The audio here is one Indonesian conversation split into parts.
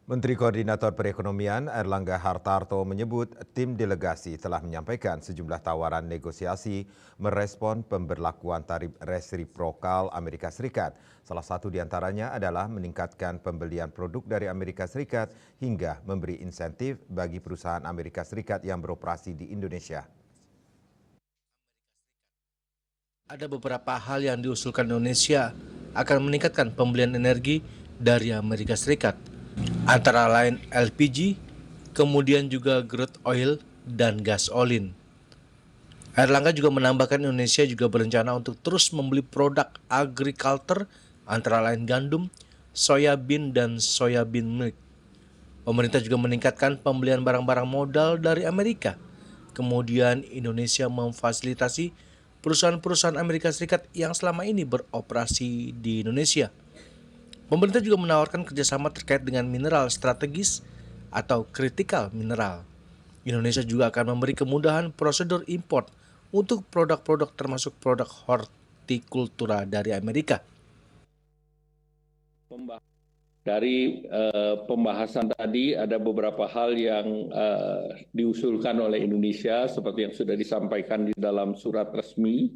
Menteri Koordinator Perekonomian Airlangga Hartarto menyebut tim delegasi telah menyampaikan sejumlah tawaran negosiasi merespon pemberlakuan tarif resiprokal Amerika Serikat. Salah satu diantaranya adalah meningkatkan pembelian produk dari Amerika Serikat hingga memberi insentif bagi perusahaan Amerika Serikat yang beroperasi di Indonesia. Ada beberapa hal yang diusulkan Indonesia akan meningkatkan pembelian energi dari Amerika Serikat, antara lain LPG, kemudian juga crude oil dan gasolin. Airlangga juga menambahkan Indonesia juga berencana untuk terus membeli produk agriculture, antara lain gandum, soybean, dan soybean milk. Pemerintah juga meningkatkan pembelian barang-barang modal dari Amerika. Kemudian Indonesia memfasilitasi perusahaan-perusahaan Amerika Serikat yang selama ini beroperasi di Indonesia. Pemerintah juga menawarkan kerjasama terkait dengan mineral strategis atau critical mineral. Indonesia juga akan memberi kemudahan prosedur impor untuk produk-produk termasuk produk hortikultura dari Amerika. Dari pembahasan tadi ada beberapa hal yang diusulkan oleh Indonesia seperti yang sudah disampaikan di dalam surat resmi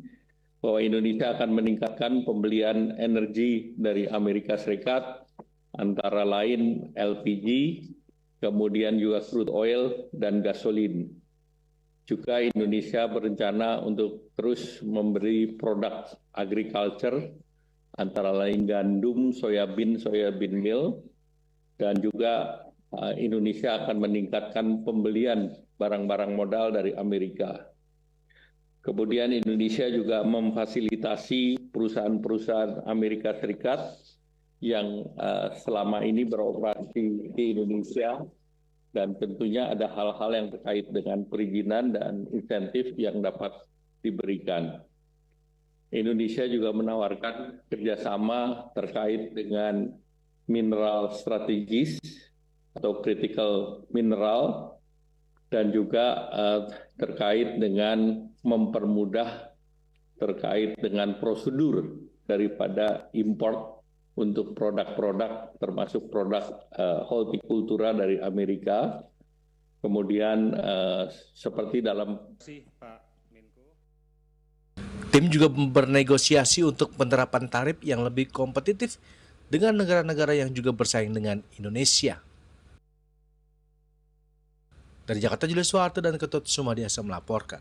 bahwa Indonesia akan meningkatkan pembelian energi dari Amerika Serikat antara lain LPG, kemudian juga crude oil dan gasolin. Juga Indonesia berencana untuk terus memberi produk agriculture antara lain gandum, soybean meal, dan juga Indonesia akan meningkatkan pembelian barang-barang modal dari Amerika. Kemudian Indonesia juga memfasilitasi perusahaan-perusahaan Amerika Serikat yang selama ini beroperasi di Indonesia, dan tentunya ada hal-hal yang terkait dengan perizinan dan insentif yang dapat diberikan. Indonesia juga menawarkan kerjasama terkait dengan mineral strategis atau critical mineral dan juga terkait dengan mempermudah terkait dengan prosedur daripada import untuk produk-produk termasuk produk hortikultura dari Amerika. Kemudian seperti dalam Tim juga bernegosiasi untuk penerapan tarif yang lebih kompetitif dengan negara-negara yang juga bersaing dengan Indonesia. Dari Jakarta, Julius Suharto dan Ketut Sumadiasa melaporkan.